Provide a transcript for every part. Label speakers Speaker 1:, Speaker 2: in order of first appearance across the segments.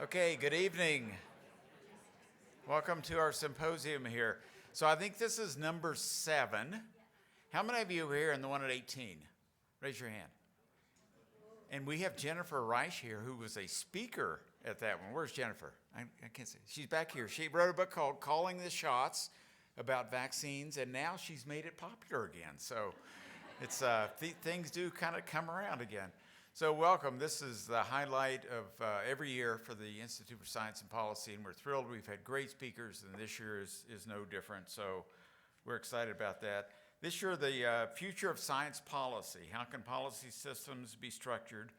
Speaker 1: Okay, good evening. Welcome to our symposium here. So I think this is number 7. How many of you were here in the one at 18? Raise your hand. And we have Jennifer Reich here, who was a speaker at that one. Where's Jennifer? I can't see. She's back here. She wrote a book called Calling the Shots about vaccines, and now she's made it popular again. So it's things do kind of come around again. So welcome. This is the highlight of every year for the Institute for Science and Policy, and we're thrilled. We've had great speakers, and this year is no different. So we're excited about that. This year, the future of science policy. How can policy systems be structured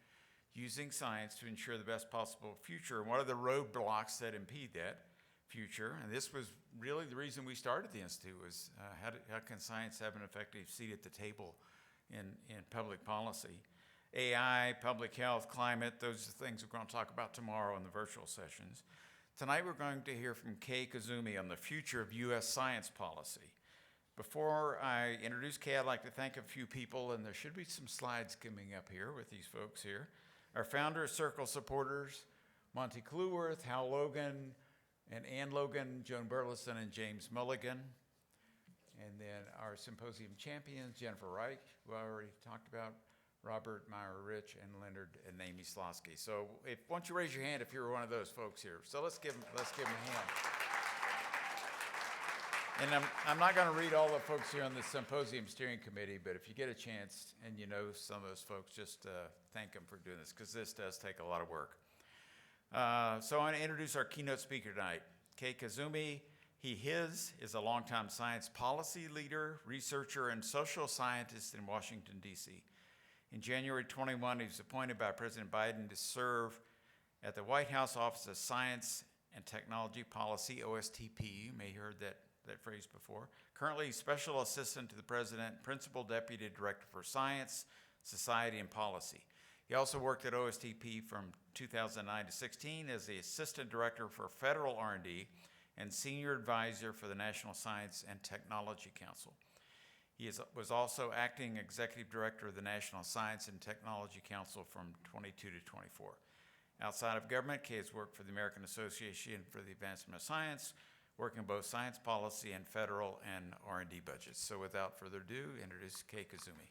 Speaker 1: using science to ensure the best possible future? And what are the roadblocks that impede that future? And this was really the reason we started the Institute, was how can science have an effective seat at the table in public policy? AI, public health, climate, those are things we're going to talk about tomorrow in the virtual sessions. Tonight we're going to hear from Kei Koizumi on the future of U.S. science policy. Before I introduce Kei, I'd like to thank a few people, and there should be some slides coming up here with these folks here. Our founders, Circle supporters, Monty Cluworth, Hal Logan, and Ann Logan, Joan Burleson, and James Mulligan. And then our symposium champions, Jennifer Reich, who I already talked about, Robert Meyer-Rich, and Leonard and Amy Slosky. So why don't you raise your hand if you're one of those folks here. So let's give them a hand. And I'm not going to read all the folks here on the Symposium Steering Committee, but if you get a chance and you know some of those folks, just thank them for doing this, because this does take a lot of work. So I want to introduce our keynote speaker tonight, Kei Koizumi. His is a longtime science policy leader, researcher, and social scientist in Washington, D.C. In January 21, he was appointed by President Biden to serve at the White House Office of Science and Technology Policy, OSTP. You may have heard that phrase before. Currently, Special Assistant to the President, Principal Deputy Director for Science, Society, and Policy. He also worked at OSTP from 2009 to 16 as the Assistant Director for Federal R&D and Senior Advisor for the National Science and Technology Council. He was also acting executive director of the National Science and Technology Council from 22 to 24. Outside of government, Kei has worked for the American Association for the Advancement of Science, working both science policy and federal and R&D budgets. So without further ado, introduce Kei Koizumi.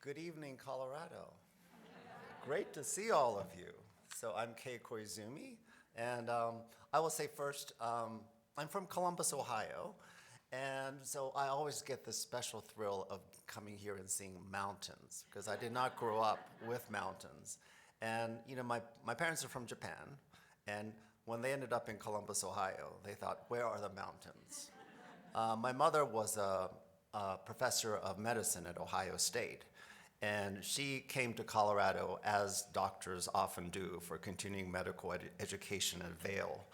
Speaker 2: Good evening, Colorado. Great to see all of you. So I'm Kei Koizumi. And I will say first, I'm from Columbus, Ohio, and so I always get this special thrill of coming here and seeing mountains, because I did not grow up with mountains. And you know, my parents are from Japan, and when they ended up in Columbus, Ohio, they thought, where are the mountains? My mother was a professor of medicine at Ohio State, and she came to Colorado, as doctors often do, for continuing medical education at Vail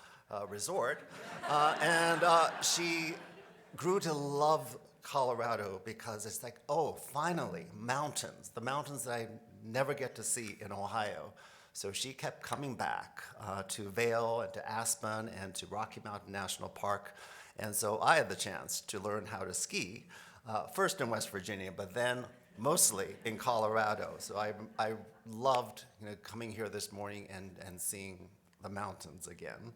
Speaker 2: Resort. And she grew to love Colorado because it's like, oh, finally, mountains, the mountains that I never get to see in Ohio. So she kept coming back to Vail and to Aspen and to Rocky Mountain National Park. And so I had the chance to learn how to ski, first in West Virginia, but then mostly in Colorado. So I loved coming here this morning and seeing the mountains again.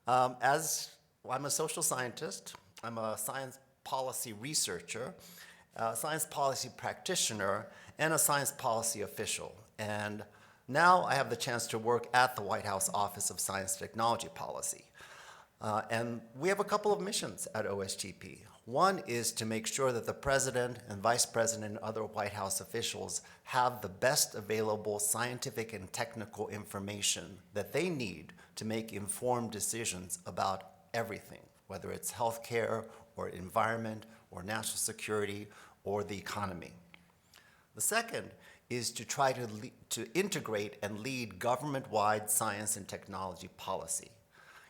Speaker 2: As I'm a social scientist, I'm a science policy researcher, a science policy practitioner, and a science policy official. And now I have the chance to work at the White House Office of Science and Technology Policy. And we have a couple of missions at OSTP. One is to make sure that the president and vice president and other White House officials have the best available scientific and technical information that they need to make informed decisions about everything, whether it's healthcare or environment or national security or the economy. The second is to try to integrate and lead government-wide science and technology policy.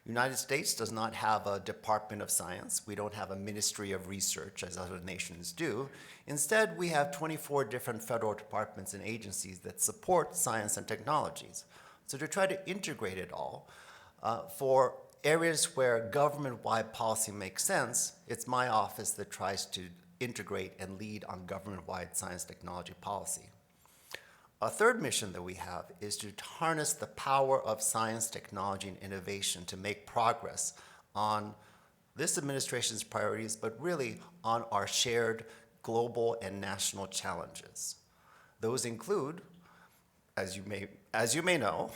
Speaker 2: United States does not have a Department of Science. We don't have a Ministry of Research, as other nations do. Instead, we have 24 different federal departments and agencies that support science and technologies. So to try to integrate it all, for areas where government-wide policy makes sense, it's my office that tries to integrate and lead on government-wide science technology policy. A third mission that we have is to harness the power of science, technology, and innovation to make progress on this administration's priorities, but really on our shared global and national challenges. Those include, as you may know,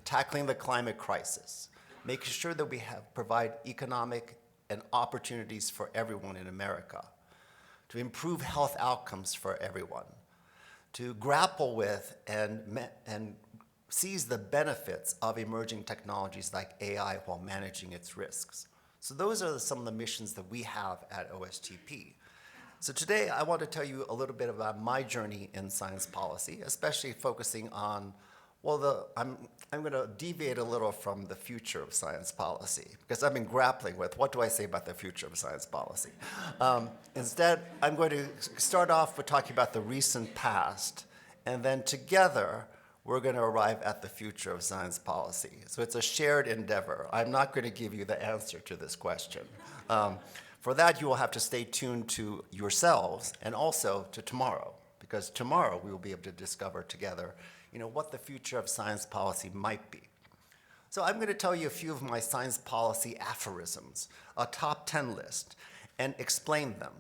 Speaker 2: tackling the climate crisis, making sure that we provide economic and opportunities for everyone in America, to improve health outcomes for everyone, to grapple with and seize the benefits of emerging technologies like AI while managing its risks. So those are some of the missions that we have at OSTP. So today I want to tell you a little bit about my journey in science policy, especially focusing on, I'm going to deviate a little from the future of science policy, because I've been grappling with what do I say about the future of science policy. Instead, I'm going to start off with talking about the recent past, and then together we're going to arrive at the future of science policy. So it's a shared endeavor. I'm not going to give you the answer to this question. For that, you will have to stay tuned to yourselves and also to tomorrow, because tomorrow we will be able to discover together what the future of science policy might be. So I'm going to tell you a few of my science policy aphorisms, a top 10 list, and explain them.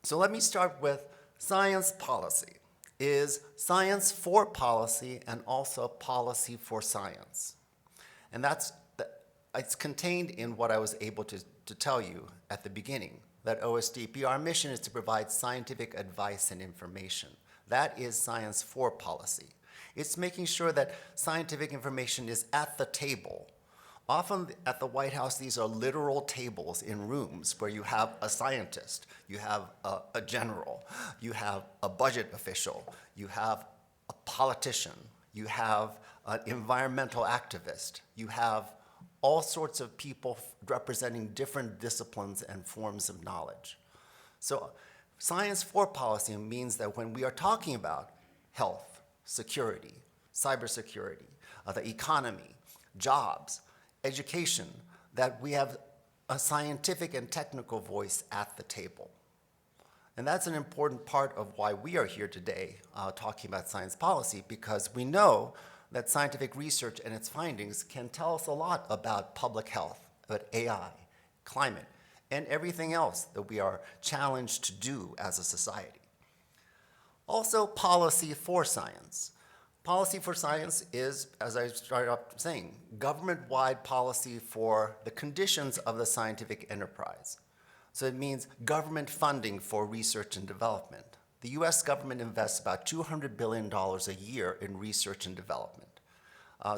Speaker 2: So let me start with science policy is science for policy and also policy for science. And it's contained in what I was able to tell you at the beginning, that OSDP, our mission is to provide scientific advice and information. That is science for policy. It's making sure that scientific information is at the table. Often at the White House, these are literal tables in rooms where you have a scientist, you have a general, you have a budget official, you have a politician, you have an environmental activist, you have all sorts of people representing different disciplines and forms of knowledge. So science for policy means that when we are talking about health, security, cybersecurity, the economy, jobs, education, that we have a scientific and technical voice at the table. And that's an important part of why we are here today talking about science policy, because we know that scientific research and its findings can tell us a lot about public health, about AI, climate, and everything else that we are challenged to do as a society. Also, policy for science. Policy for science is, as I started off saying, government-wide policy for the conditions of the scientific enterprise. So it means government funding for research and development. The US government invests about $200 billion a year in research and development.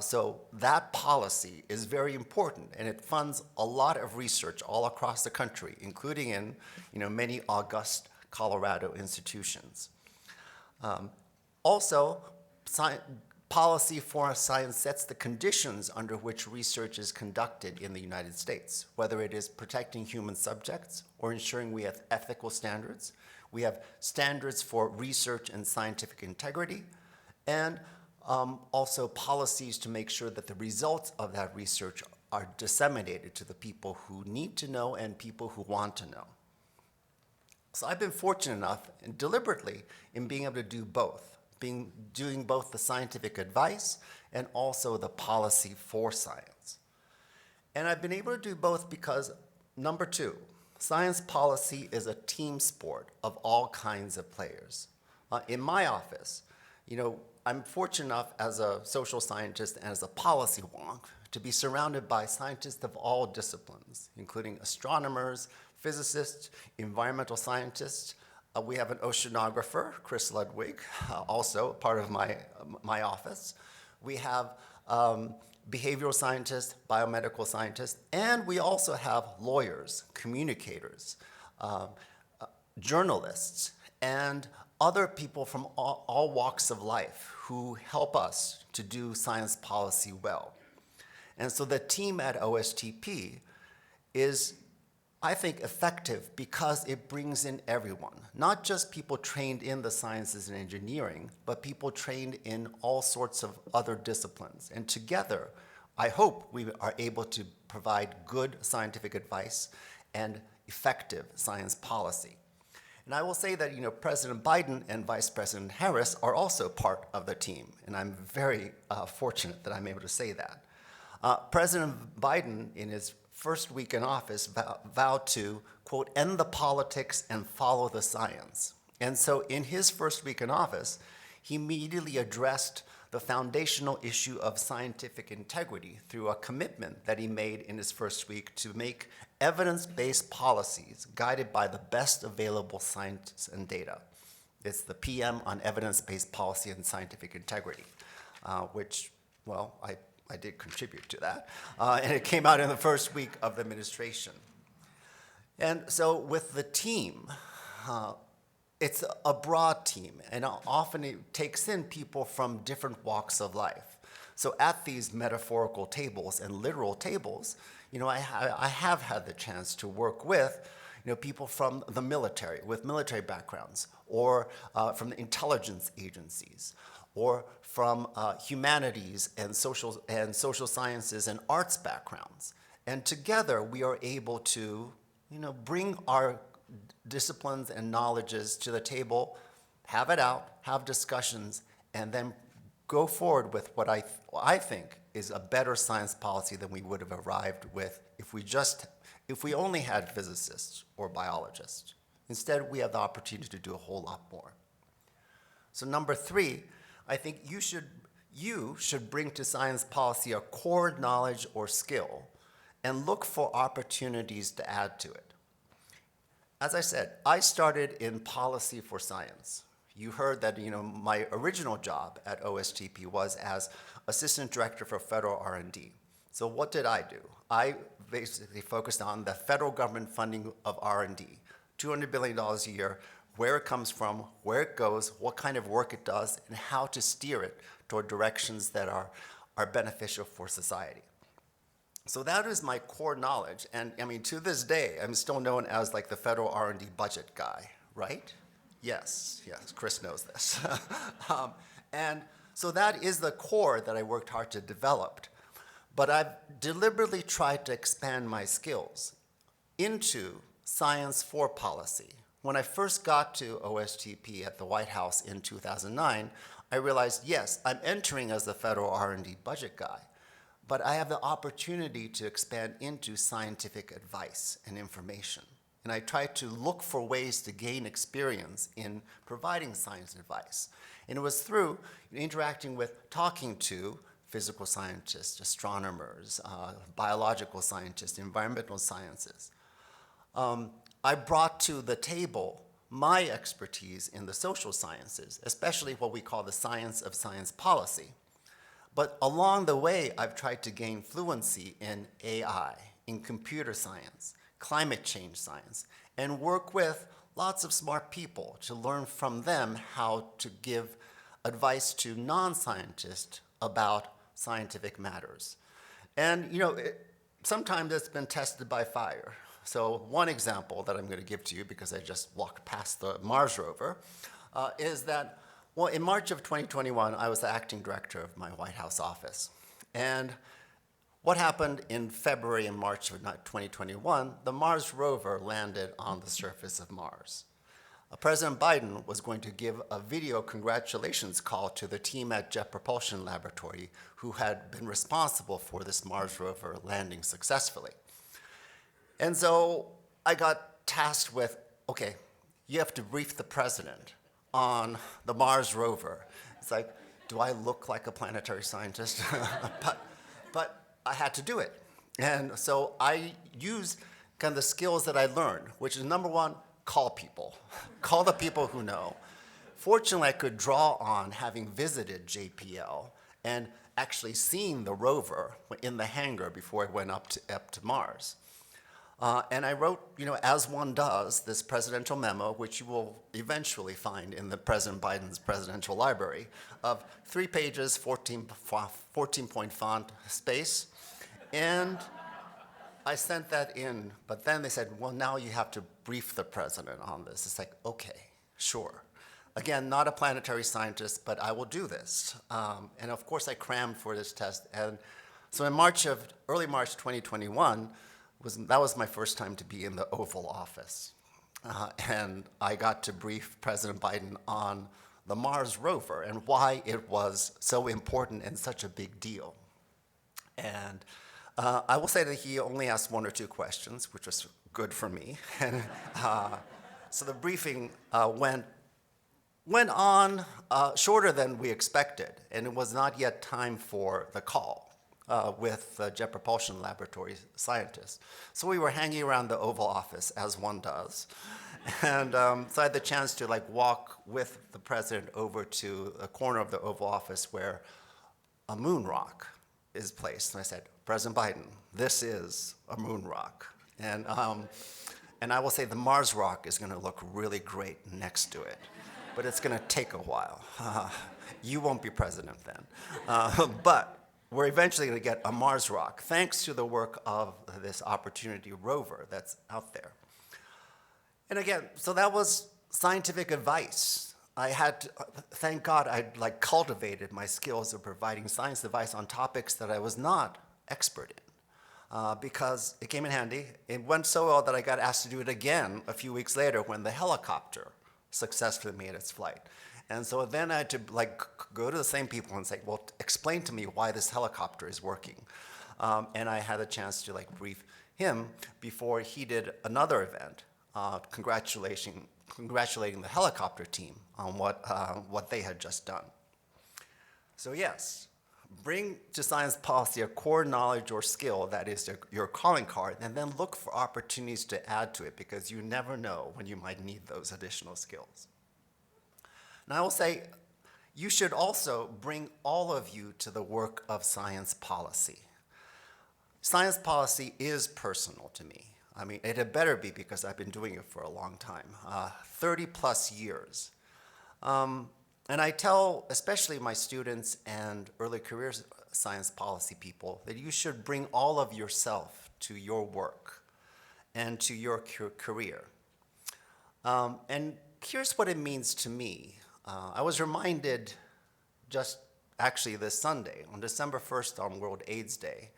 Speaker 2: So that policy is very important, and it funds a lot of research all across the country, including in many august Colorado institutions. Also, policy for science sets the conditions under which research is conducted in the United States, whether it is protecting human subjects or ensuring we have ethical standards. We have standards for research and scientific integrity, and also policies to make sure that the results of that research are disseminated to the people who need to know and people who want to know. So I've been fortunate enough, and deliberately, in being able to do both, doing both the scientific advice and also the policy for science. And I've been able to do both because, number two, science policy is a team sport of all kinds of players. In my office, I'm fortunate enough as a social scientist and as a policy wonk to be surrounded by scientists of all disciplines, including astronomers, physicists, environmental scientists. We have an oceanographer, Chris Ludwig, also part of my office. We have behavioral scientists, biomedical scientists, and we also have lawyers, communicators, journalists, and other people from all walks of life who help us to do science policy well. And so the team at OSTP is, I think, effective because it brings in everyone, not just people trained in the sciences and engineering, but people trained in all sorts of other disciplines. And together, I hope we are able to provide good scientific advice and effective science policy. And I will say that, President Biden and Vice President Harris are also part of the team, and I'm very fortunate that I'm able to say that. President Biden, in his first week in office, vowed to, quote, end the politics and follow the science. And so in his first week in office, he immediately addressed the foundational issue of scientific integrity through a commitment that he made in his first week to make evidence-based policies guided by the best available science and data. It's the PM on evidence-based policy and scientific integrity, which, well, I did contribute to that. And it came out in the first week of the administration. And so with the team, it's a broad team, and often it takes in people from different walks of life. So at these metaphorical tables and literal tables, I have had the chance to work with, people from the military, with military backgrounds, or from the intelligence agencies, or from humanities and social sciences and arts backgrounds. And together we are able to, bring our disciplines and knowledges to the table, have it out, have discussions, and then go forward with what I think is a better science policy than we would have arrived with if we only had physicists or biologists. Instead, we have the opportunity to do a whole lot more. So number 3, I think you should bring to science policy a core knowledge or skill and look for opportunities to add to it. As I said, I started in policy for science. You heard that my original job at OSTP was as Assistant Director for Federal R&D. So what did I do? I basically focused on the federal government funding of R&D, $200 billion a year, where it comes from, where it goes, what kind of work it does, and how to steer it toward directions that are beneficial for society. So that is my core knowledge, and to this day, I'm still known as like the federal R&D budget guy, right? Yes, Chris knows this. And so that is the core that I worked hard to develop. But I've deliberately tried to expand my skills into science for policy. When I first got to OSTP at the White House in 2009, I realized, yes, I'm entering as the federal R&D budget guy, but I have the opportunity to expand into scientific advice and information. And I tried to look for ways to gain experience in providing science advice. And it was through interacting with, talking to physical scientists, astronomers, biological scientists, environmental sciences. I brought to the table my expertise in the social sciences, especially what we call the science of science policy. But along the way, I've tried to gain fluency in AI, in computer science, climate change science, and work with lots of smart people to learn from them how to give advice to non-scientists about scientific matters. And sometimes it's been tested by fire. So one example that I'm going to give to you, because I just walked past the Mars rover, is that, well, in March of 2021, I was the acting director of my White House office. And what happened in February and March of 2021, the Mars rover landed on the surface of Mars. President Biden was going to give a video congratulations call to the team at Jet Propulsion Laboratory who had been responsible for this Mars rover landing successfully. And so I got tasked with, okay, you have to brief the president on the Mars rover. It's like, do I look like a planetary scientist? but I had to do it. And so I used kind of the skills that I learned, which is number 1, call people. Call the people who know. Fortunately, I could draw on having visited JPL and actually seen the rover in the hangar before it went up to Mars. And I wrote, as one does, this presidential memo, which you will eventually find in the President Biden's presidential library, of 3 pages, 14-point font space. And I sent that in, but then they said, well, now you have to brief the president on this. It's like, okay, sure. Again, not a planetary scientist, but I will do this. And of course, I crammed for this test. And so in early March 2021, that was my first time to be in the Oval Office. and I got to brief President Biden on the Mars rover and why it was so important and such a big deal. And I will say that he only asked one or two questions, which was good for me. And so the briefing went on shorter than we expected, and it was not yet time for the call with Jet Propulsion Laboratory scientists. So we were hanging around the Oval Office, as one does. And so I had the chance to walk with the president over to a corner of the Oval Office where a moon rock is placed. And I said, President Biden, this is a moon rock. And I will say the Mars rock is going to look really great next to it. But it's going to take a while. You won't be president then. But we're eventually going to get a Mars rock, thanks to the work of this Opportunity rover that's out there. And again, so that was scientific advice. I had to, thank God I'd cultivated my skills of providing science advice on topics that I was not expert in, because it came in handy. It went so well that I got asked to do it again a few weeks later when the helicopter successfully made its flight. And so then I had to go to the same people and say, well, explain to me why this helicopter is working. And I had a chance to brief him before he did another event, congratulating the helicopter team on what they had just done. So yes, bring to science policy a core knowledge or skill that is your calling card, and then look for opportunities to add to it, because you never know when you might need those additional skills. And I will say, you should also bring all of you to the work of science policy. Science policy is personal to me. I mean, it had better be, because I've been doing it for a long time, 30 plus years. And I tell especially my students and early career science policy people that you should bring all of yourself to your work and to your career. And here's what it means to me. I was reminded just actually this Sunday, on December 1st, on World AIDS Day,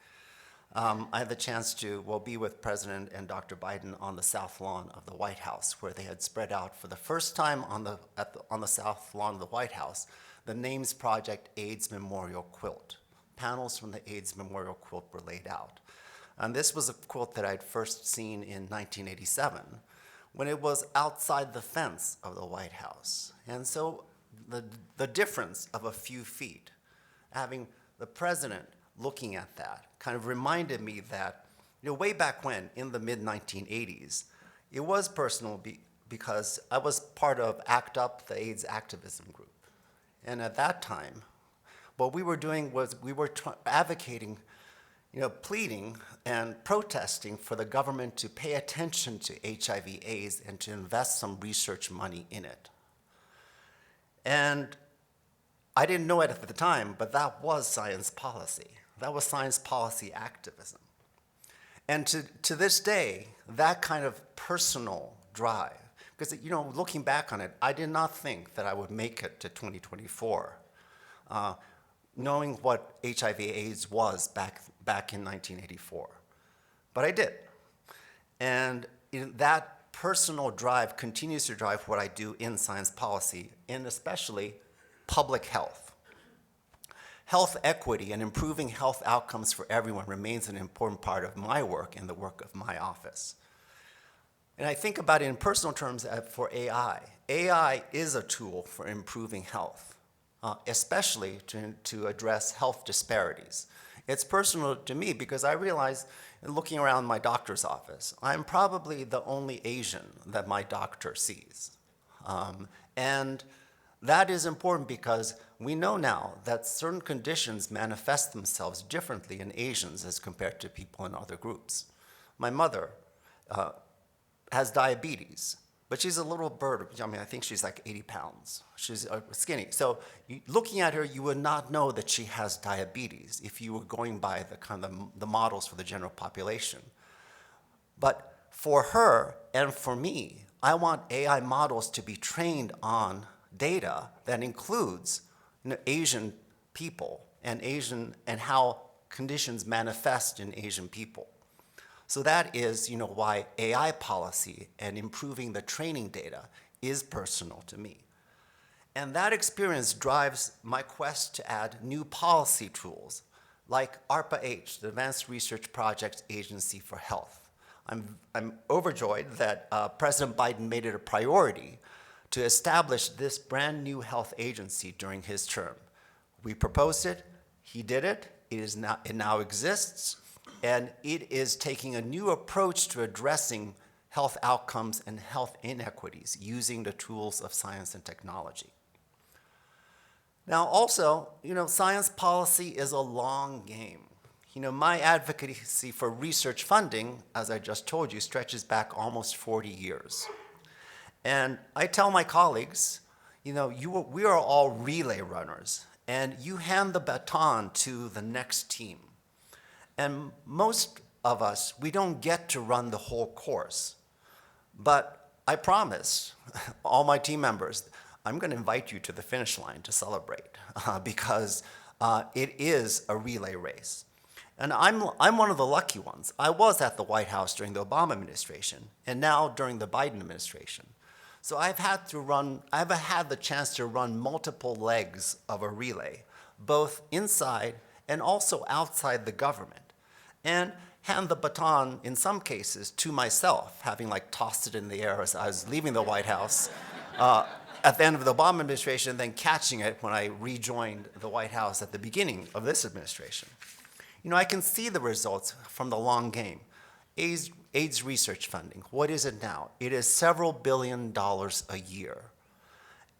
Speaker 2: I had the chance to be with President and Dr. Biden on the South Lawn of the White House, where they had spread out for the first time on the South Lawn of the White House the Names Project AIDS Memorial Quilt. Panels from the AIDS Memorial Quilt were laid out. And this was a quilt that I'd first seen in 1987, when it was outside the fence of the White House. And so the difference of a few feet, having the president looking at that, kind of reminded me that, way back when, in the mid-1980s, it was personal because I was part of ACT UP, the AIDS activism group. And at that time, what we were doing was we were advocating, pleading and protesting for the government to pay attention to HIV/AIDS and to invest some research money in it. And I didn't know it at the time, but that was science policy. That was science policy activism. And to this day, that kind of personal drive, because looking back on it, I did not think that I would make it to 2024, knowing what HIV/AIDS was back in 1984. But I did. And that personal drive continues to drive what I do in science policy, and especially public health. Health equity and improving health outcomes for everyone remains an important part of my work and the work of my office. And I think about it in personal terms for AI. AI is a tool for improving health, especially to address health disparities. It's personal to me because I realize, looking around my doctor's office, I'm probably the only Asian that my doctor sees. And that is important because we know now that certain conditions manifest themselves differently in Asians as compared to people in other groups. My mother has diabetes, but she's a little bird. I think she's like 80 pounds. She's skinny. So looking at her, you would not know that she has diabetes if you were going by the models for the general population. But for her and for me, I want AI models to be trained on data that includes Asian people and how conditions manifest in Asian people. So that is, why AI policy and improving the training data is personal to me. And that experience drives my quest to add new policy tools like ARPA-H, the Advanced Research Projects Agency for Health. I'm overjoyed that President Biden made it a priority to establish this brand new health agency during his term. We proposed it, he did it, it now exists, and it is taking a new approach to addressing health outcomes and health inequities using the tools of science and technology. Now also, science policy is a long game. My advocacy for research funding, as I just told you, stretches back almost 40 years. And I tell my colleagues, we are all relay runners, and you hand the baton to the next team. And most of us, we don't get to run the whole course. But I promise all my team members, I'm going to invite you to the finish line to celebrate because it is a relay race. And I'm one of the lucky ones. I was at the White House during the Obama administration and now during the Biden administration. So I've had the chance to run multiple legs of a relay, both inside and also outside the government, and hand the baton, in some cases, to myself, having tossed it in the air as I was leaving the White House at the end of the Obama administration, and then catching it when I rejoined the White House at the beginning of this administration. I can see the results from the long game. AIDS research funding, what is it now? It is several $billions a year.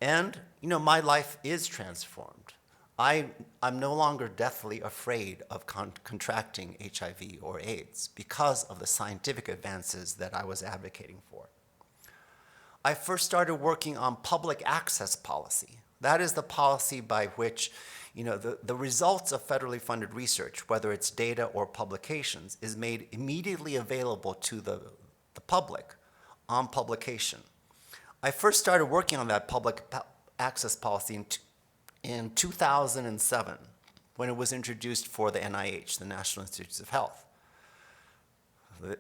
Speaker 2: And, my life is transformed. I'm no longer deathly afraid of contracting HIV or AIDS because of the scientific advances that I was advocating for. I first started working on public access policy. That is the policy by which the results of federally funded research, whether it's data or publications, is made immediately available to the public on publication. I first started working on that public access policy in 2007, when it was introduced for the NIH, the National Institutes of Health.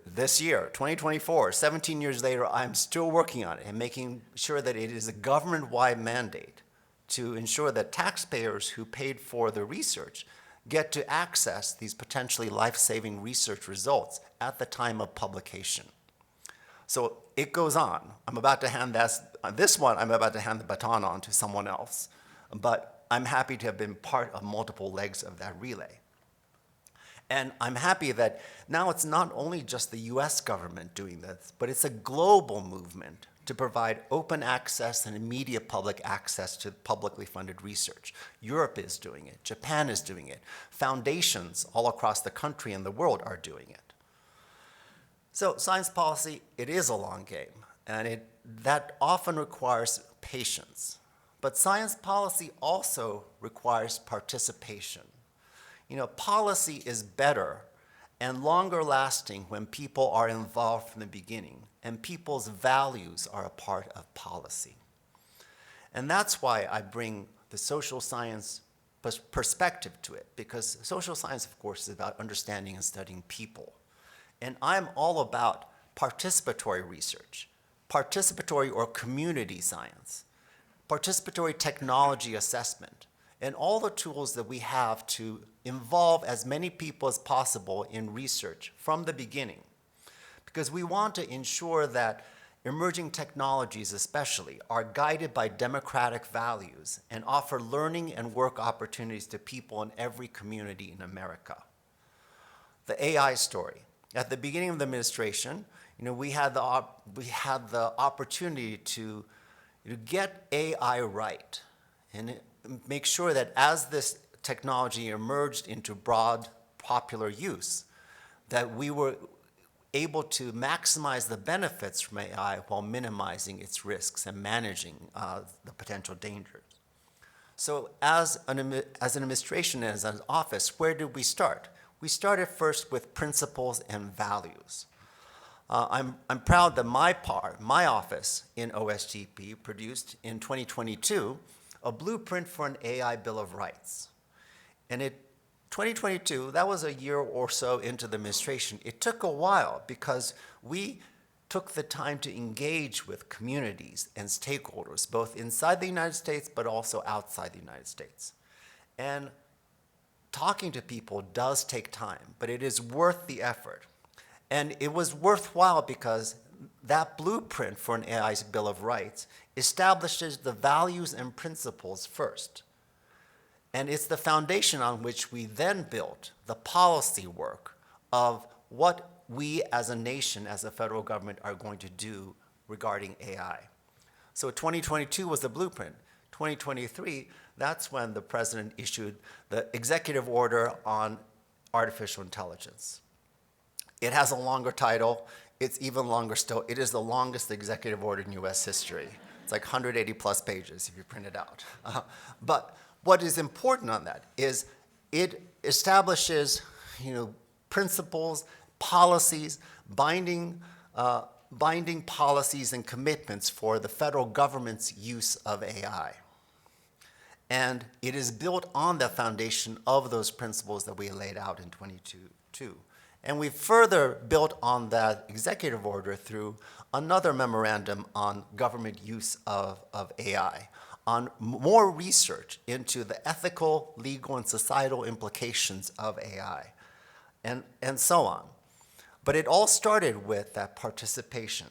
Speaker 2: This year, 2024, 17 years later, I'm still working on it and making sure that it is a government-wide mandate to ensure that taxpayers who paid for the research get to access these potentially life-saving research results at the time of publication. So it goes on. I'm about to hand I'm about to hand the baton on to someone else. But I'm happy to have been part of multiple legs of that relay. And I'm happy that now it's not only just the US government doing this, but it's a global movement to provide open access and immediate public access to publicly funded research. Europe is doing it. Japan is doing it. Foundations all across the country and the world are doing it. So science policy, it is a long game, and that often requires patience. But science policy also requires participation. Policy is better and longer lasting when people are involved from the beginning and people's values are a part of policy. And that's why I bring the social science perspective to it, because social science, of course, is about understanding and studying people. And I'm all about participatory research, participatory or community science, participatory technology assessment, and all the tools that we have to involve as many people as possible in research from the beginning. Because we want to ensure that emerging technologies especially are guided by democratic values and offer learning and work opportunities to people in every community in America. The AI story. At the beginning of the administration, we had the opportunity to get AI right and make sure that as this technology emerged into broad popular use, that we were able to maximize the benefits from AI while minimizing its risks and managing the potential dangers. So as an administration and as an office, where did we start? We started first with principles and values. I'm proud that my office in OSGP produced in 2022 a blueprint for an AI Bill of Rights. And it 2022, that was a year or so into the administration. It took a while because we took the time to engage with communities and stakeholders, both inside the United States but also outside the United States. And talking to people does take time, but it is worth the effort. And it was worthwhile because that blueprint for an AI Bill of Rights establishes the values and principles first. And it's the foundation on which we then built the policy work of what we as a nation, as a federal government, are going to do regarding AI. So 2022 was the blueprint. 2023, that's when the president issued the executive order on artificial intelligence. It has a longer title. It's even longer still. It is the longest executive order in US history. It's like 180 plus pages if you print it out. But what is important on that is it establishes, principles, policies, binding policies and commitments for the federal government's use of AI. And it is built on the foundation of those principles that we laid out in 2022. And we further built on that executive order through another memorandum on government use of AI, on more research into the ethical, legal, and societal implications of AI, and so on. But it all started with that participation.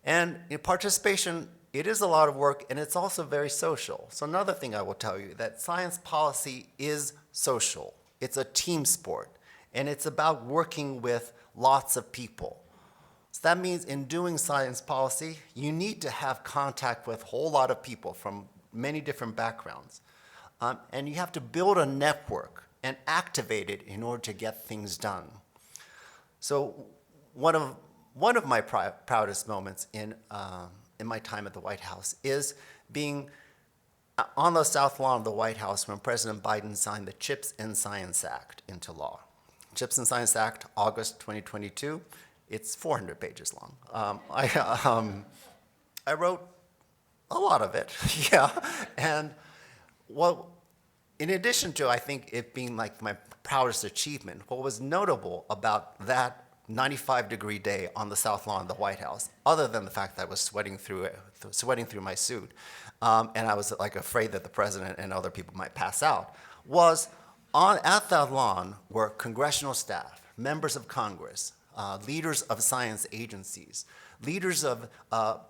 Speaker 2: And in participation, it is a lot of work, and it's also very social. So another thing I will tell you, that science policy is social. It's a team sport, and it's about working with lots of people. So that means in doing science policy, you need to have contact with a whole lot of people from many different backgrounds. And you have to build a network and activate it in order to get things done. So one of my proudest moments in my time at the White House is being on the South Lawn of the White House when President Biden signed the CHIPS and Science Act into law. CHIPS and Science Act, August 2022. It's 400 pages long. I wrote a lot of it, yeah. And in addition to, I think, it being like my proudest achievement, what was notable about that 95-degree day on the South Lawn of the White House, other than the fact that I was sweating through my suit, and I was like afraid that the president and other people might pass out, was at that lawn were congressional staff, members of Congress, leaders of science agencies, leaders of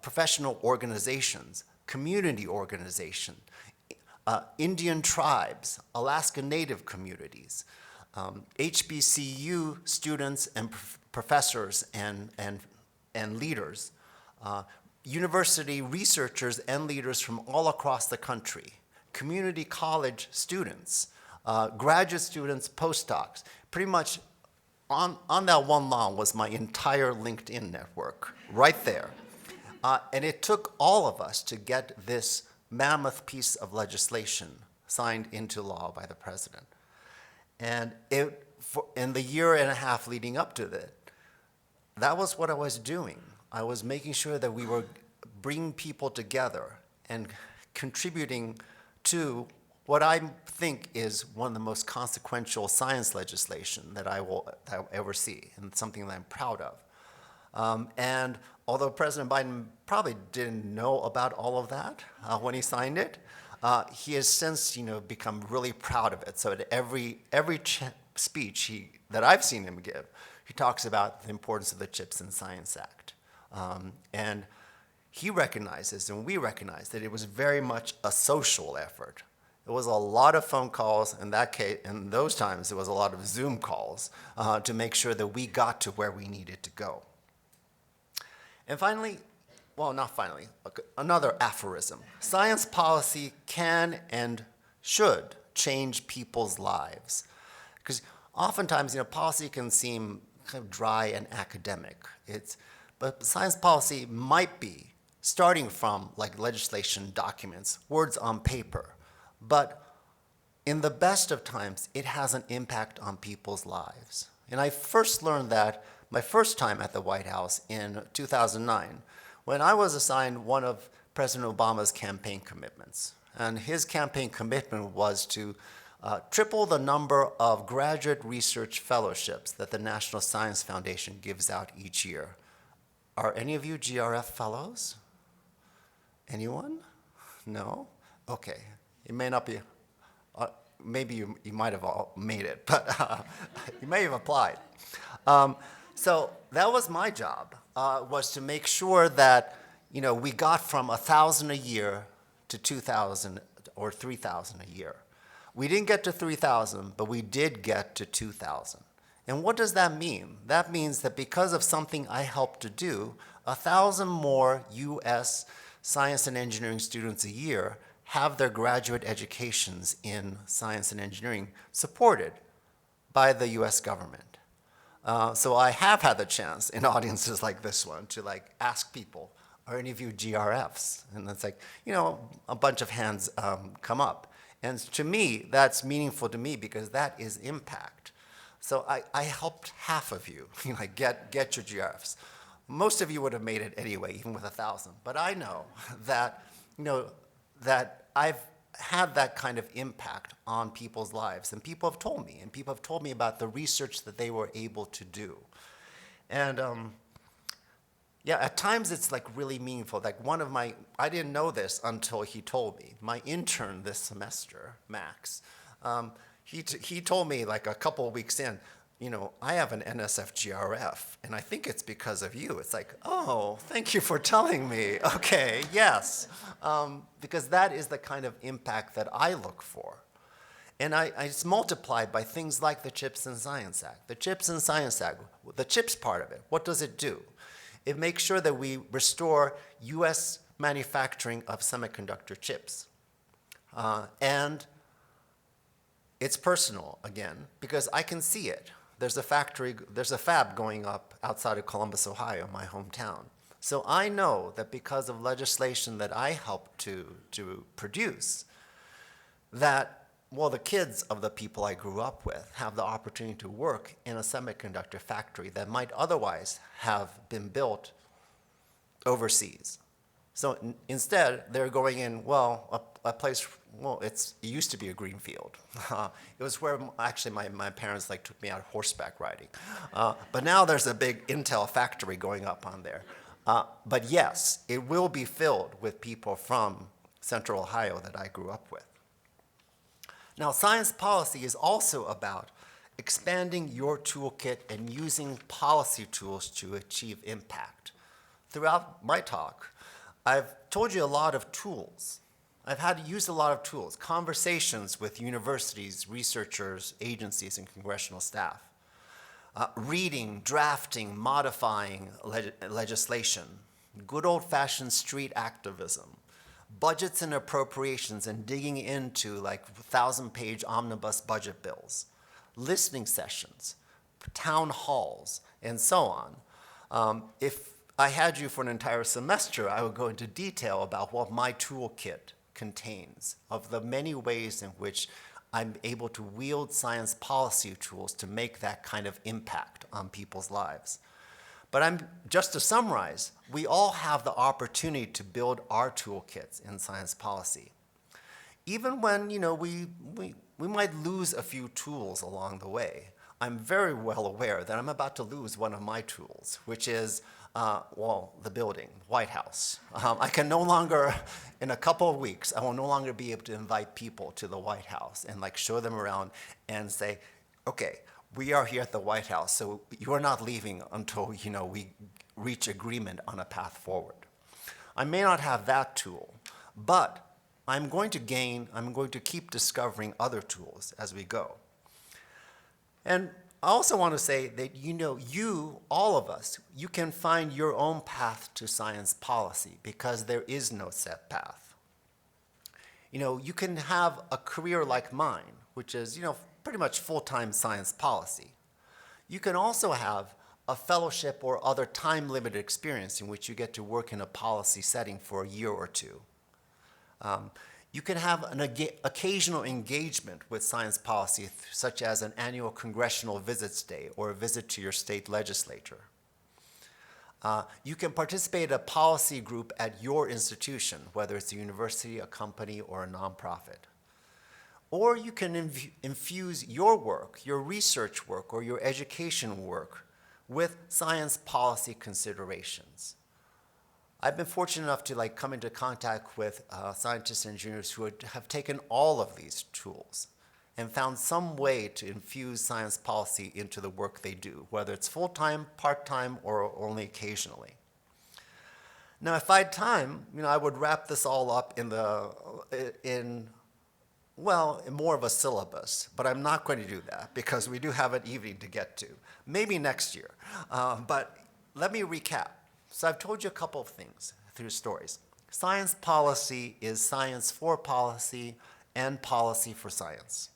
Speaker 2: professional organizations, community organizations, Indian tribes, Alaska Native communities, HBCU students and professors and leaders, university researchers and leaders from all across the country, community college students, graduate students, postdocs. Pretty much on that one lawn was my entire LinkedIn network, right there. And it took all of us to get this mammoth piece of legislation signed into law by the president. And in the year and a half leading up to that was what I was doing. I was making sure that we were bringing people together and contributing to what I think is one of the most consequential science legislation that I will ever see, and something that I'm proud of. And although President Biden probably didn't know about all of that when he signed it, he has since, become really proud of it. So at every speech that I've seen him give, he talks about the importance of the CHIPS and Science Act. And he recognizes, and we recognize, that it was very much a social effort. It was a lot of phone calls. In that case, in those times, it was a lot of Zoom calls to make sure that we got to where we needed to go. And finally, well, not finally, another aphorism. Science policy can and should change people's lives. Because oftentimes, policy can seem kind of dry and academic. But science policy might be starting from like legislation documents, words on paper. But in the best of times, it has an impact on people's lives. And I first learned that my first time at the White House in 2009, when I was assigned one of President Obama's campaign commitments. And his campaign commitment was to triple the number of graduate research fellowships that the National Science Foundation gives out each year. Are any of you GRF fellows? Anyone? No? Okay. It may not be, maybe you might have all made it, but you may have applied. So that was my job, was to make sure that we got from 1,000 a year to 2,000 or 3,000 a year. We didn't get to 3,000, but we did get to 2,000. And what does that mean? That means that because of something I helped to do, 1,000 more US science and engineering students a year have their graduate educations in science and engineering supported by the US government. So I have had the chance in audiences like this one to ask people, are any of you GRFs? And it's a bunch of hands come up. And to me, that's meaningful to me because that is impact. So I helped half of you get your GRFs. Most of you would have made it anyway, even with 1,000. But I know that, that I've had that kind of impact on people's lives. And people have told me about the research that they were able to do. And yeah, at times it's really meaningful. I didn't know this until he told me. My intern this semester, Max, he told me a couple of weeks in, I have an NSF GRF, and I think it's because of you. It's oh, thank you for telling me. Okay, yes. Because that is the kind of impact that I look for. And it's multiplied by things like the CHIPS and Science Act. The CHIPS and Science Act, the CHIPS part of it, what does it do? It makes sure that we restore US manufacturing of semiconductor chips. And it's personal, again, because I can see it. There's a fab going up outside of Columbus, Ohio, my hometown. So I know that because of legislation that I helped to produce, that, well, the kids of the people I grew up with have the opportunity to work in a semiconductor factory that might otherwise have been built overseas. So instead, they're going in, well, a place, well, it used to be a green field. It was where actually my parents took me out horseback riding. But now there's a big Intel factory going up on there. But yes, it will be filled with people from Central Ohio that I grew up with. Now, science policy is also about expanding your toolkit and using policy tools to achieve impact. Throughout my talk, I've told you a lot of tools. I've had to use a lot of tools, conversations with universities, researchers, agencies, and congressional staff, reading, drafting, modifying legislation, good old-fashioned street activism, budgets and appropriations and digging into 1,000-page omnibus budget bills, listening sessions, town halls, and so on. If I had you for an entire semester, I would go into detail about what my toolkit contains, of the many ways in which I'm able to wield science policy tools to make that kind of impact on people's lives. But just to summarize, we all have the opportunity to build our toolkits in science policy. Even when we might lose a few tools along the way, I'm very well aware that I'm about to lose one of my tools, which is the building, White House. I can no longer, in a couple of weeks, I will no longer be able to invite people to the White House and show them around and say, okay, we are here at the White House, so you are not leaving until we reach agreement on a path forward. I may not have that tool, but I'm going to keep discovering other tools as we go. And I also want to say that you, all of us, you can find your own path to science policy because there is no set path. You can have a career like mine, which is, pretty much full-time science policy. You can also have a fellowship or other time-limited experience in which you get to work in a policy setting for a year or two. You can have an occasional engagement with science policy, such as an annual congressional visits day or a visit to your state legislature. You can participate in a policy group at your institution, whether it's a university, a company, or a nonprofit. Or you can infuse your work, your research work, or your education work with science policy considerations. I've been fortunate enough to come into contact with scientists and engineers who have taken all of these tools and found some way to infuse science policy into the work they do, whether it's full-time, part-time, or only occasionally. Now, if I had time, I would wrap this all up in more of a syllabus, but I'm not going to do that because we do have an evening to get to. Maybe next year. But let me recap. So I've told you a couple of things through stories. Science policy is science for policy and policy for science.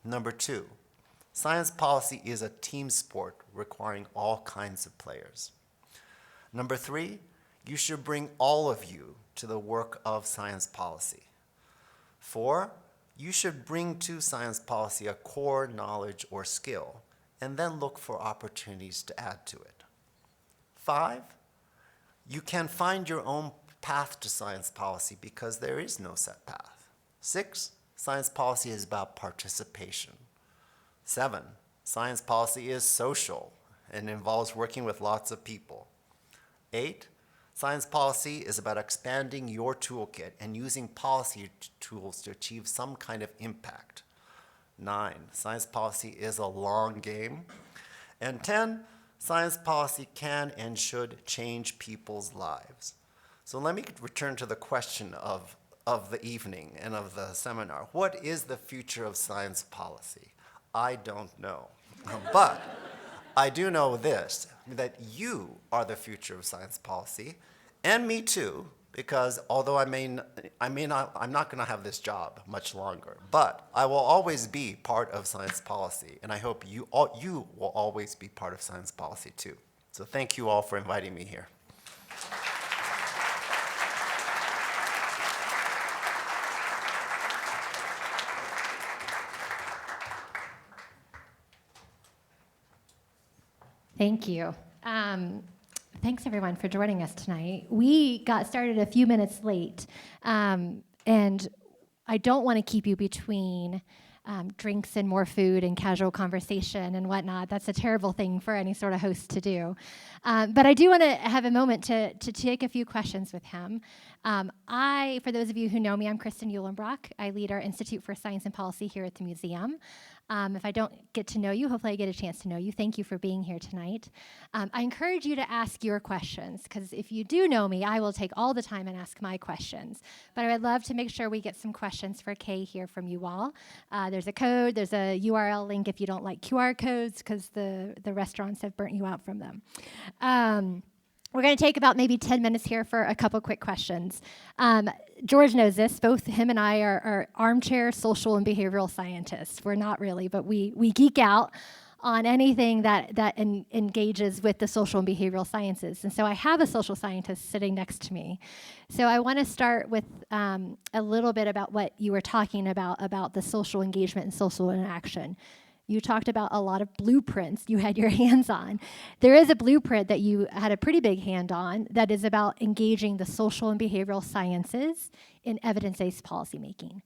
Speaker 2: Number 2, science policy is a team sport requiring all kinds of players. Number 3, you should bring all of you to the work of science policy. 4, you should bring to science policy a core knowledge or skill, and then look for opportunities to add to it. 5, you can find your own path to science policy because there is no set path. 6, science policy is about participation. 7, science policy is social and involves working with lots of people. 8, science policy is about expanding your toolkit and using policy tools to achieve some kind of impact. 9, science policy is a long game. And 10, science policy can and should change people's lives. So let me return to the question of the evening and of the seminar. What is the future of science policy? I don't know. But I do know this, that you are the future of science policy, and me too, because although I'm not going to have this job much longer, but I will always be part of science policy, and I hope you will always be part of science policy too. So thank you all for inviting me here.
Speaker 3: Thank you. Thanks, everyone, for joining us tonight. We got started a few minutes late, and I don't want to keep you between drinks and more food and casual conversation and whatnot. That's a terrible thing for any sort of host to do. But I do want to have a moment to take a few questions with him. For those of you who know me, I'm Kristen Eulenbrock. I lead our Institute for Science and Policy here at the museum. If I don't get to know you, hopefully I get a chance to know you. Thank you for being here tonight. I encourage you to ask your questions, because if you do know me, I will take all the time and ask my questions. But I would love to make sure we get some questions for Kei here from you all. There's a code, there's a URL link if you don't like QR codes, because the restaurants have burnt you out from them. We're going to take about maybe 10 minutes here for a couple quick questions. George knows this. Both him and I are armchair social and behavioral scientists. We're not really, but we geek out on anything that engages with the social and behavioral sciences. And so I have a social scientist sitting next to me. So I want to start with a little bit about what you were talking about the social engagement and social interaction. You talked about a lot of blueprints you had your hands on. There is a blueprint that you had a pretty big hand on that is about engaging the social and behavioral sciences in evidence-based policymaking.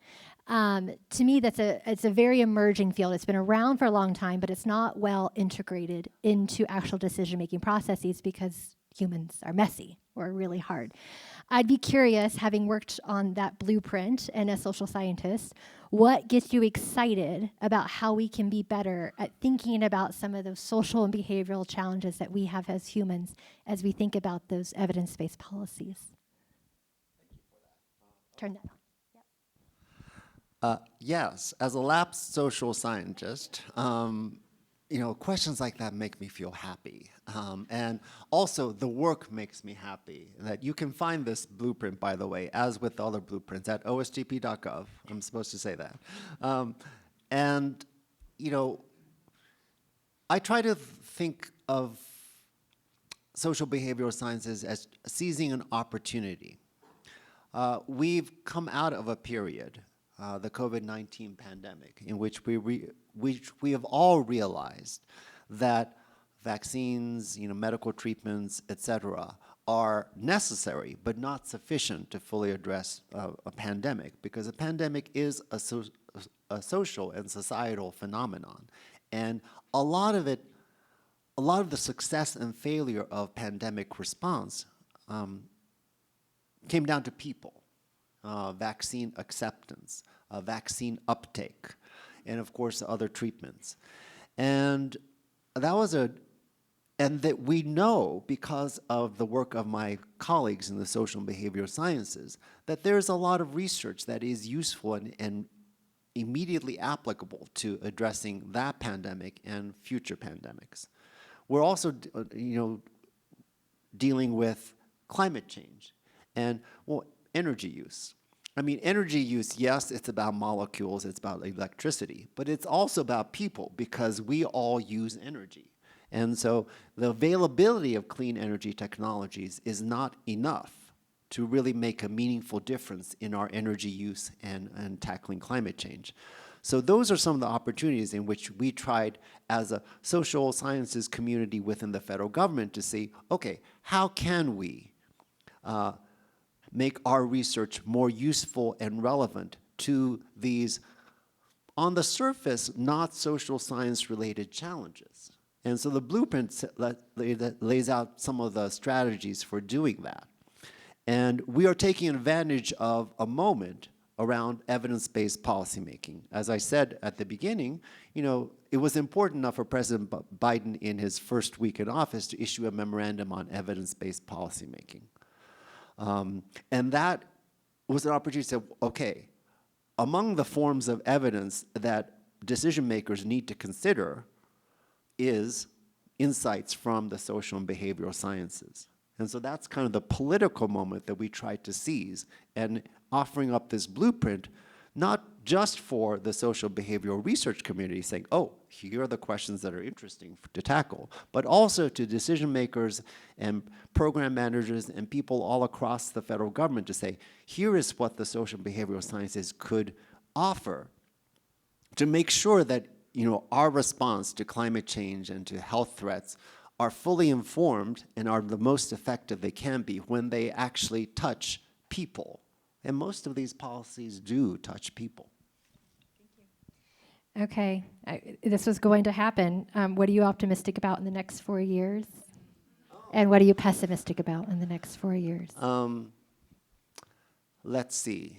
Speaker 3: To me, it's a very emerging field. It's been around for a long time, but it's not well integrated into actual decision-making processes because humans are messy or really hard. I'd be curious, having worked on that blueprint and a social scientist, what gets you excited about how we can be better at thinking about some of those social and behavioral challenges that we have as humans as we think about those evidence-based policies? Turn that on.
Speaker 4: Yes, as a lapsed social scientist, questions like that make me feel happy. And also, the work makes me happy. That you can find this blueprint, by the way, as with other blueprints, at osgp.gov. I'm supposed to say that. I try to think of social behavioral sciences as seizing an opportunity. We've come out of a period, the COVID-19 pandemic, in which we have all realized that vaccines, medical treatments, et cetera, are necessary but not sufficient to fully address a pandemic, because a pandemic is a a social and societal phenomenon. And a lot of the success and failure of pandemic response came down to people, vaccine acceptance, vaccine uptake, and of course other treatments. And that we know, because of the work of my colleagues in the social and behavioral sciences, that there's a lot of research that is useful and immediately applicable to addressing that pandemic and future pandemics. We're also, dealing with climate change and, well, energy use. I mean, energy use, yes, it's about molecules, it's about electricity, but it's also about people, because we all use energy. And so the availability of clean energy technologies is not enough to really make a meaningful difference in our energy use and tackling climate change. So those are some of the opportunities in which we tried as a social sciences community within the federal government to say, okay, how can we make our research more useful and relevant to these, on the surface, not social science related challenges? And so the blueprint lays out some of the strategies for doing that. And we are taking advantage of a moment around evidence-based policymaking. As I said at the beginning, it was important enough for President Biden in his first week in office to issue a memorandum on evidence-based policymaking. And that was an opportunity to say, okay, among the forms of evidence that decision makers need to consider is insights from the social and behavioral sciences. And so that's kind of the political moment that we tried to seize, and offering up this blueprint, not just for the social behavioral research community saying, oh, here are the questions that are interesting to tackle, but also to decision makers and program managers and people all across the federal government to say, here is what the social behavioral sciences could offer to make sure that our response to climate change and to health threats are fully informed and are the most effective they can be when they actually touch people. And most of these policies do touch people.
Speaker 3: Okay, this was going to happen. What are you optimistic about in the next 4 years? And what are you pessimistic about in the next 4 years?
Speaker 4: Let's see.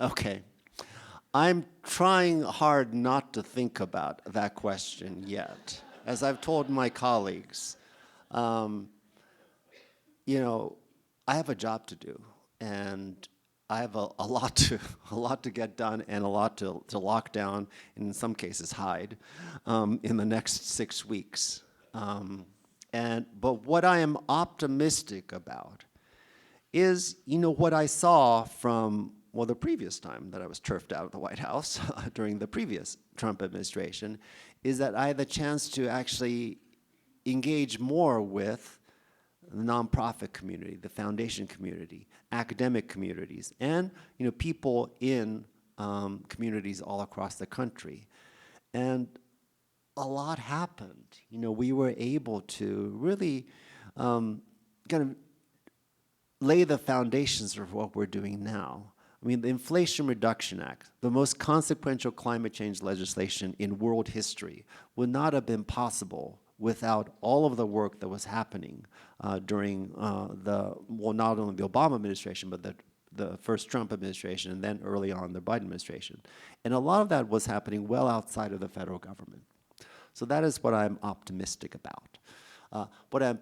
Speaker 4: Okay. I'm trying hard not to think about that question yet. As I've told my colleagues, I have a job to do, and I have a lot to get done, and a lot to lock down, and in some cases hide, in the next 6 weeks. But what I am optimistic about is, what I saw from the previous time that I was turfed out of the White House during the previous Trump administration, is that I had the chance to actually engage more with the nonprofit community, the foundation community, academic communities, and people in communities all across the country. And a lot happened. We were able to really kind of lay the foundations of what we're doing now. I mean, the Inflation Reduction Act, the most consequential climate change legislation in world history, would not have been possible without all of the work that was happening during not only the Obama administration, but the first Trump administration, and then early on the Biden administration. And a lot of that was happening well outside of the federal government. So that is what I'm optimistic about. What I'm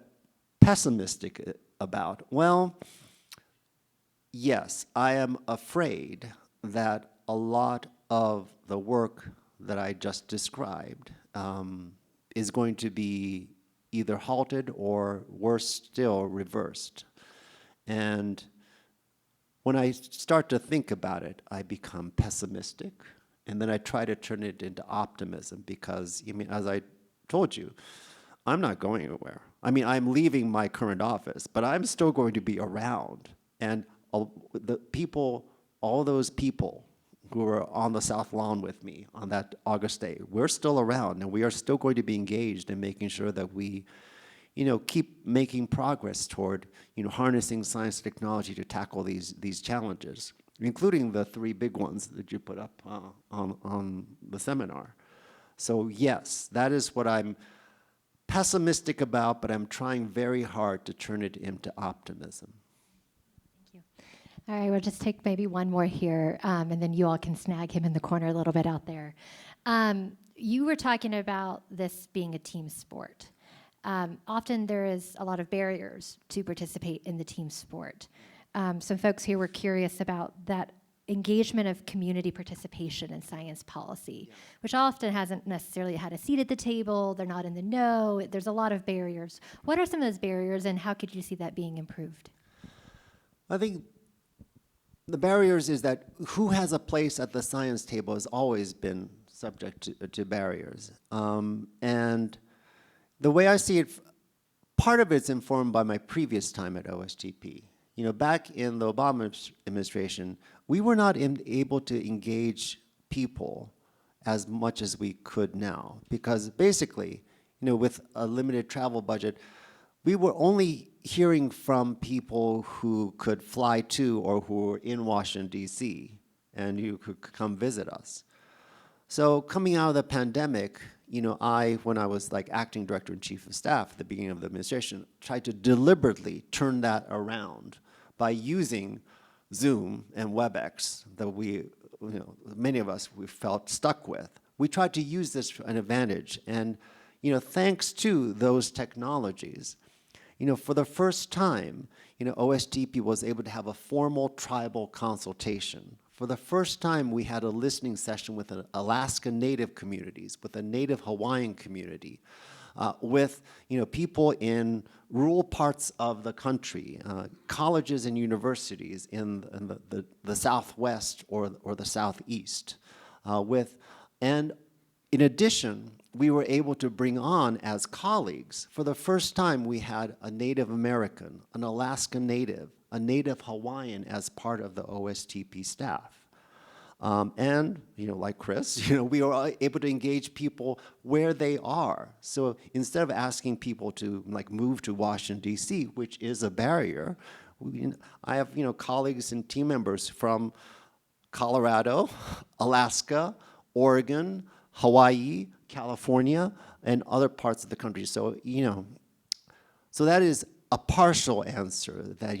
Speaker 4: pessimistic about, well, yes, I am afraid that a lot of the work that I just described is going to be either halted or, worse still, reversed. And when I start to think about it, I become pessimistic, and then I try to turn it into optimism because, as I told you, I'm not going anywhere. I'm leaving my current office, but I'm still going to be around. And all those people who were on the South Lawn with me on that August day, we're still around, and we are still going to be engaged in making sure that we, keep making progress toward, harnessing science and technology to tackle these challenges, including the 3 big ones that you put up on the seminar. So yes, that is what I'm pessimistic about, but I'm trying very hard to turn it into optimism.
Speaker 3: Thank you. All right, we'll just take maybe one more here, and then you all can snag him in the corner a little bit out there. You were talking about this being a team sport. Often there is a lot of barriers to participate in the team sport. Some folks here were curious about that engagement of community participation in science policy, which often hasn't necessarily had a seat at the table, they're not in the know, there's a lot of barriers. What are some of those barriers, and how could you see that being improved?
Speaker 4: I think the barriers is that who has a place at the science table has always been subject to barriers. And the way I see it, part of it's informed by my previous time at OSTP. Back in the Obama administration, we were not able to engage people as much as we could now, because basically, with a limited travel budget, we were only hearing from people who could fly to or who were in Washington, D.C., and who could come visit us. So coming out of the pandemic, when I was like acting director and chief of staff at the beginning of the administration, tried to deliberately turn that around by using Zoom and WebEx that many of us we felt stuck with. We tried to use this for an advantage, and thanks to those technologies, for the first time, OSTP was able to have a formal tribal consultation. For the first time, we had a listening session with Alaska Native communities, with a Native Hawaiian community, with people in rural parts of the country, colleges and universities in the Southwest or the Southeast. And in addition, we were able to bring on as colleagues, for the first time we had a Native American, an Alaska Native, a Native Hawaiian as part of the OSTP staff. And, like Chris, we were able to engage people where they are. So instead of asking people to move to Washington, D.C., which is a barrier, I have, colleagues and team members from Colorado, Alaska, Oregon, Hawaii, California, and other parts of the country. So, so that is a partial answer that,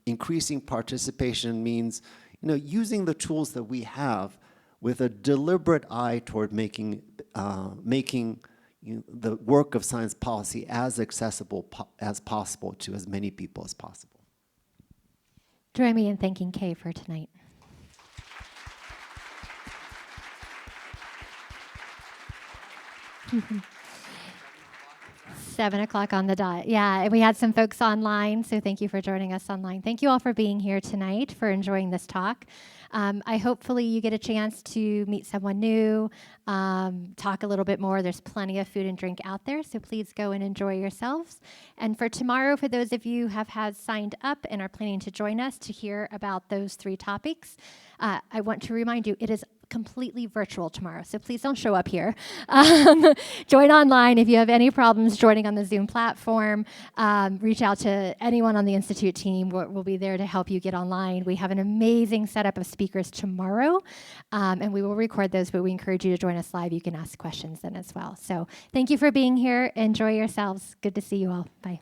Speaker 4: increasing participation means, using the tools that we have with a deliberate eye toward making the work of science policy as accessible as possible to as many people as possible.
Speaker 3: Join me in thanking Kei for tonight. Mm-hmm. 7 o'clock on the dot. Yeah, and we had some folks online, so thank you for joining us online. Thank you all for being here tonight, for enjoying this talk. Hopefully you get a chance to meet someone new, talk a little bit more. There's plenty of food and drink out there, so please go and enjoy yourselves. And for tomorrow, for those of you who have signed up and are planning to join us to hear about those 3 topics, I want to remind you, it is completely virtual tomorrow, so please don't show up here. Join online. If you have any problems joining on the Zoom platform, reach out to anyone on the Institute team. We'll be there to help you get online. We have an amazing setup of speakers tomorrow, and we will record those, but we encourage you to join us live. You can ask questions then as well. So thank you for being here. Enjoy yourselves. Good to see you all. Bye.